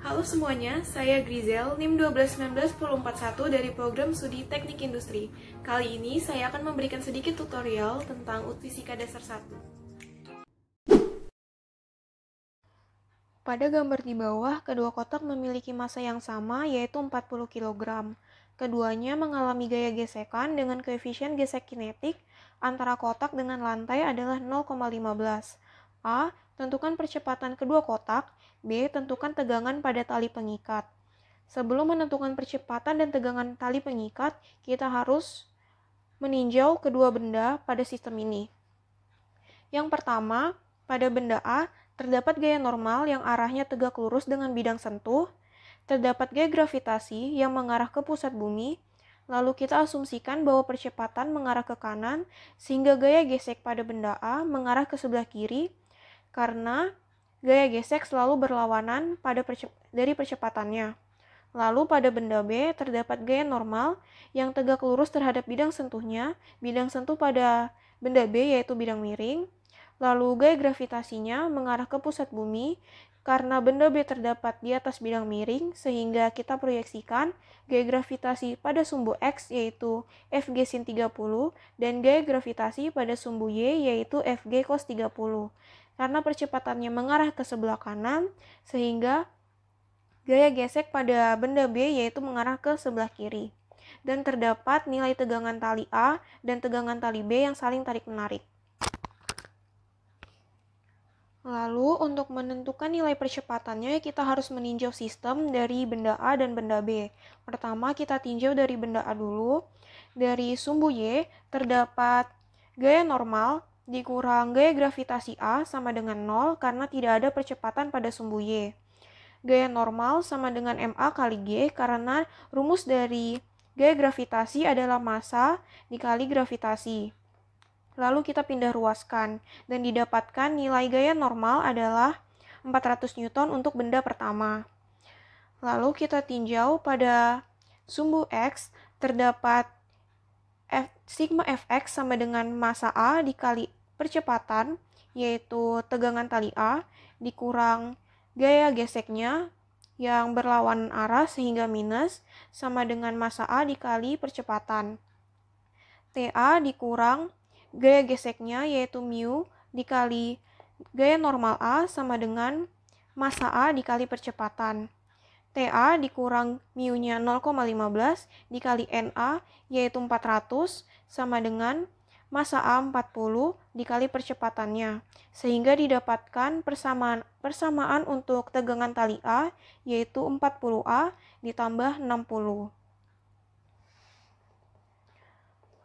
Halo semuanya, saya Grizel, NIM 1219041 dari program studi Teknik Industri. Kali ini saya akan memberikan sedikit tutorial tentang Fisika Dasar 1. Pada gambar di bawah, kedua kotak memiliki massa yang sama, yaitu 40 kg. Keduanya mengalami gaya gesekan dengan koefisien gesek kinetik antara kotak dengan lantai adalah 0,15. A. Tentukan percepatan kedua kotak. B. Tentukan tegangan pada tali pengikat. Sebelum menentukan percepatan dan tegangan tali pengikat, kita harus meninjau kedua benda pada sistem ini. Yang pertama, pada benda A, terdapat gaya normal yang arahnya tegak lurus dengan bidang sentuh, terdapat gaya gravitasi yang mengarah ke pusat bumi, lalu kita asumsikan bahwa percepatan mengarah ke kanan, sehingga gaya gesek pada benda A mengarah ke sebelah kiri, karena gaya gesek selalu berlawanan dari percepatannya. Lalu pada benda B terdapat gaya normal yang tegak lurus terhadap bidang sentuhnya, bidang sentuh pada benda B yaitu bidang miring, lalu gaya gravitasinya mengarah ke pusat bumi, karena benda B terdapat di atas bidang miring, sehingga kita proyeksikan gaya gravitasi pada sumbu X yaitu Fg sin 30, dan gaya gravitasi pada sumbu Y yaitu Fg cos 30. Karena percepatannya mengarah ke sebelah kanan, sehingga gaya gesek pada benda B yaitu mengarah ke sebelah kiri. Dan terdapat nilai tegangan tali A dan tegangan tali B yang saling tarik-menarik. Lalu untuk menentukan nilai percepatannya, kita harus meninjau sistem dari benda A dan benda B. Pertama kita tinjau dari benda A dulu. Dari sumbu Y terdapat gaya normal dikurang gaya gravitasi A sama dengan 0 karena tidak ada percepatan pada sumbu Y. Gaya normal sama dengan MA kali G karena rumus dari gaya gravitasi adalah massa dikali gravitasi. Lalu kita pindah ruaskan dan didapatkan nilai gaya normal adalah 400 Newton untuk benda pertama. Lalu kita tinjau pada sumbu X terdapat sigma Fx sama dengan massa A dikali percepatan, yaitu tegangan tali A, dikurang gaya geseknya yang berlawanan arah sehingga minus, sama dengan massa A dikali percepatan. TA dikurang gaya geseknya yaitu mu dikali gaya normal A sama dengan massa A dikali percepatan. TA dikurang mu-nya 0,15 dikali NA yaitu 400 sama dengan massa A 40 dikali percepatannya, sehingga didapatkan persamaan untuk tegangan tali A yaitu 40A ditambah 60.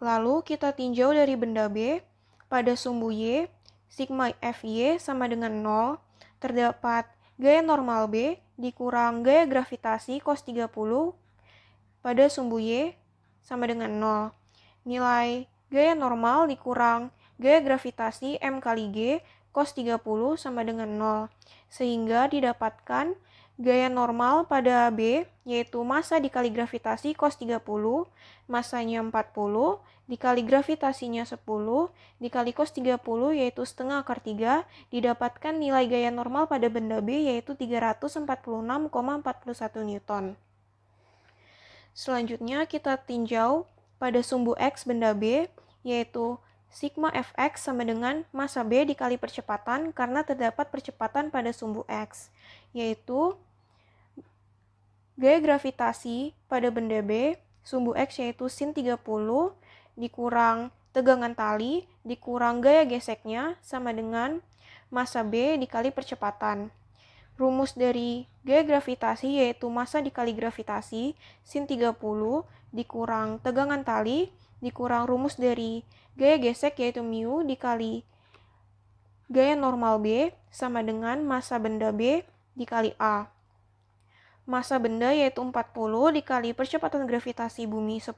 Lalu kita tinjau dari benda B. Pada sumbu Y, sigma Fy sama dengan 0, terdapat gaya normal B dikurang gaya gravitasi cos 30 pada sumbu Y sama dengan 0. Nilai gaya normal dikurang gaya gravitasi M kali G cos 30 sama dengan 0. Sehingga didapatkan gaya normal pada B yaitu massa dikali gravitasi cos 30, massanya 40, dikali gravitasinya 10, dikali cos 30 yaitu setengah akar 3, didapatkan nilai gaya normal pada benda B yaitu 346,41 Newton. Selanjutnya kita tinjau pada sumbu X benda B yaitu sigma Fx sama dengan massa B dikali percepatan karena terdapat percepatan pada sumbu X, yaitu gaya gravitasi pada benda B sumbu X yaitu sin 30 dikurang tegangan tali dikurang gaya geseknya sama dengan massa B dikali percepatan. Rumus dari gaya gravitasi yaitu massa dikali gravitasi sin 30 dikurang tegangan tali dikurang rumus dari gaya gesek yaitu mu dikali gaya normal B sama dengan massa benda B dikali A. Massa benda yaitu 40 dikali percepatan gravitasi bumi 10,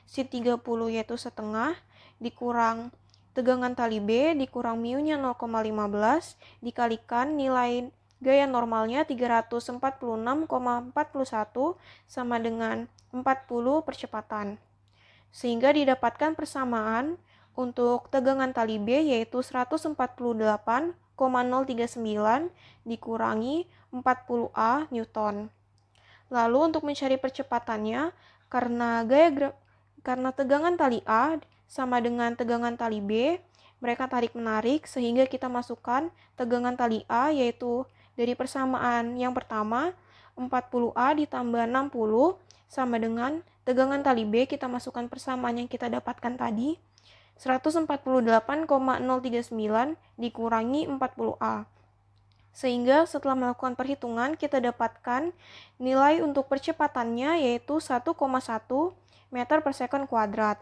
sin 30 yaitu setengah, dikurang tegangan tali B, dikurang mu-nya 0,15, dikalikan nilai gaya normalnya 346,41 sama dengan 40 percepatan. Sehingga didapatkan persamaan untuk tegangan tali B yaitu 148,41 0,039 dikurangi 40A Newton. Lalu untuk mencari percepatannya, karena tegangan tali A sama dengan tegangan tali B, mereka tarik-menarik sehingga kita masukkan tegangan tali A yaitu dari persamaan yang pertama 40A ditambah 60 sama dengan tegangan tali B, kita masukkan persamaan yang kita dapatkan tadi 148,039 dikurangi 40A. Sehingga setelah melakukan perhitungan kita dapatkan nilai untuk percepatannya yaitu 1,1 meter per second kuadrat.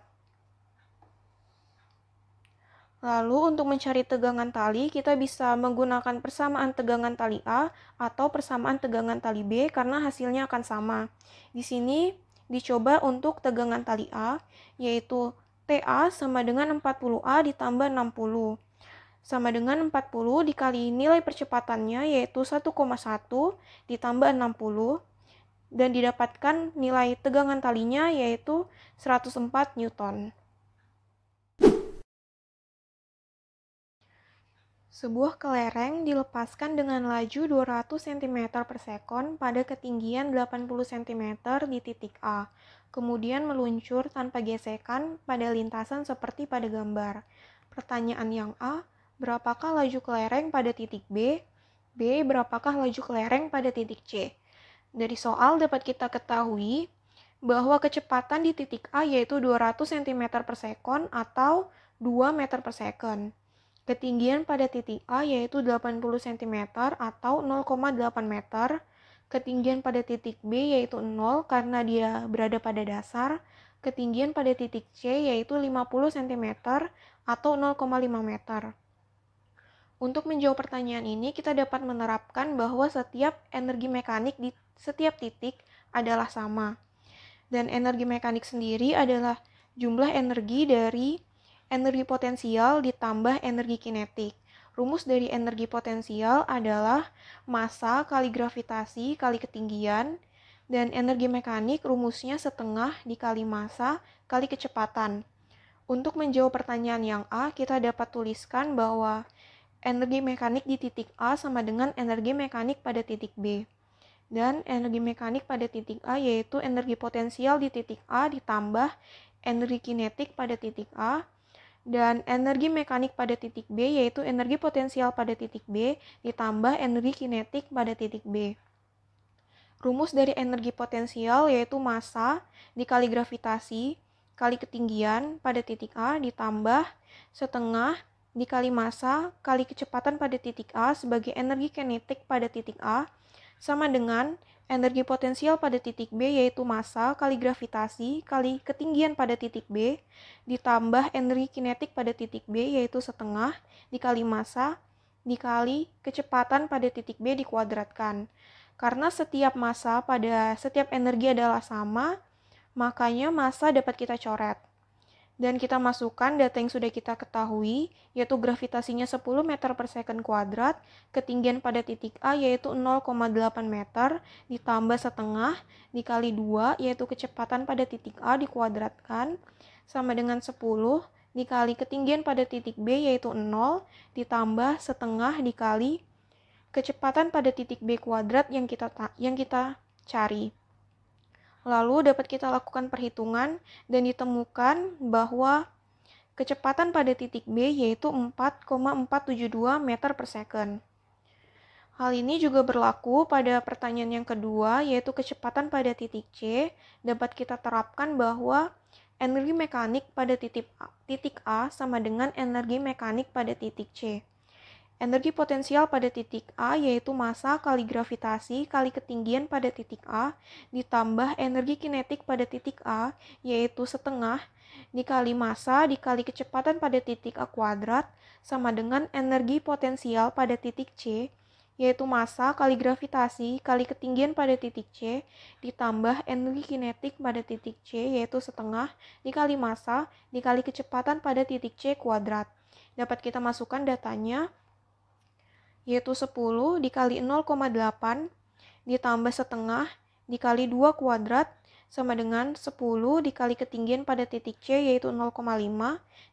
Lalu untuk mencari tegangan tali, kita bisa menggunakan persamaan tegangan tali A atau persamaan tegangan tali B karena hasilnya akan sama. Di sini dicoba untuk tegangan tali A, yaitu TA sama dengan 40A ditambah 60. Sama dengan 40 dikali nilai percepatannya yaitu 1,1 ditambah 60 dan didapatkan nilai tegangan talinya yaitu 104 Newton. Sebuah kelereng dilepaskan dengan laju 200 cm per sekon pada ketinggian 80 cm di titik A, kemudian meluncur tanpa gesekan pada lintasan seperti pada gambar. Pertanyaan yang A, berapakah laju kelereng pada titik B? B, berapakah laju kelereng pada titik C? Dari soal dapat kita ketahui bahwa kecepatan di titik A yaitu 200 cm per sekon atau 2 meter per second. Ketinggian pada titik A yaitu 80 cm atau 0,8 meter. Ketinggian pada titik B yaitu 0 karena dia berada pada dasar. Ketinggian pada titik C yaitu 50 cm atau 0,5 meter. Untuk menjawab pertanyaan ini, kita dapat menerapkan bahwa setiap energi mekanik di setiap titik adalah sama. Dan energi mekanik sendiri adalah jumlah energi dari energi potensial ditambah energi kinetik. Rumus dari energi potensial adalah massa kali gravitasi kali ketinggian, dan energi mekanik rumusnya setengah dikali massa kali kecepatan. Untuk menjawab pertanyaan yang A, kita dapat tuliskan bahwa energi mekanik di titik A sama dengan energi mekanik pada titik B. Dan energi mekanik pada titik A yaitu energi potensial di titik A ditambah energi kinetik pada titik A, dan energi mekanik pada titik B yaitu energi potensial pada titik B ditambah energi kinetik pada titik B. Rumus dari energi potensial yaitu massa dikali gravitasi kali ketinggian pada titik A ditambah setengah dikali massa kali kecepatan pada titik A sebagai energi kinetik pada titik A sama dengan energi potensial pada titik B yaitu massa kali gravitasi kali ketinggian pada titik B ditambah energi kinetik pada titik B yaitu setengah dikali massa dikali kecepatan pada titik B dikuadratkan. Karena setiap massa pada setiap energi adalah sama, makanya massa dapat kita coret. Dan kita masukkan data yang sudah kita ketahui, yaitu gravitasinya 10 meter per second kuadrat, ketinggian pada titik A yaitu 0,8 meter, ditambah setengah, dikali 2, yaitu kecepatan pada titik A dikuadratkan, sama dengan 10, dikali ketinggian pada titik B yaitu 0, ditambah setengah dikali kecepatan pada titik B kuadrat yang kita cari. Lalu dapat kita lakukan perhitungan dan ditemukan bahwa kecepatan pada titik B yaitu 4,472 meter per second. Hal ini juga berlaku pada pertanyaan yang kedua yaitu kecepatan pada titik C. Dapat kita terapkan bahwa energi mekanik pada titik A sama dengan energi mekanik pada titik C. Energi potensial pada titik A yaitu massa kali gravitasi kali ketinggian pada titik A ditambah energi kinetik pada titik A yaitu setengah dikali massa dikali kecepatan pada titik A kuadrat sama dengan energi potensial pada titik C yaitu massa kali gravitasi kali ketinggian pada titik C ditambah energi kinetik pada titik C yaitu setengah dikali massa dikali kecepatan pada titik C kuadrat. Dapat kita masukkan datanya yaitu 10 dikali 0,8 ditambah setengah dikali 2 kuadrat sama dengan 10 dikali ketinggian pada titik C yaitu 0,5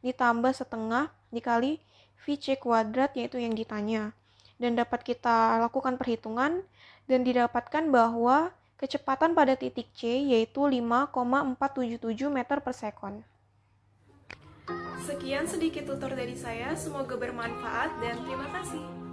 ditambah setengah dikali Vc kuadrat yaitu yang ditanya. Dan dapat kita lakukan perhitungan dan didapatkan bahwa kecepatan pada titik C yaitu 5,477 meter per sekon. Sekian sedikit tutor dari saya, semoga bermanfaat dan terima kasih.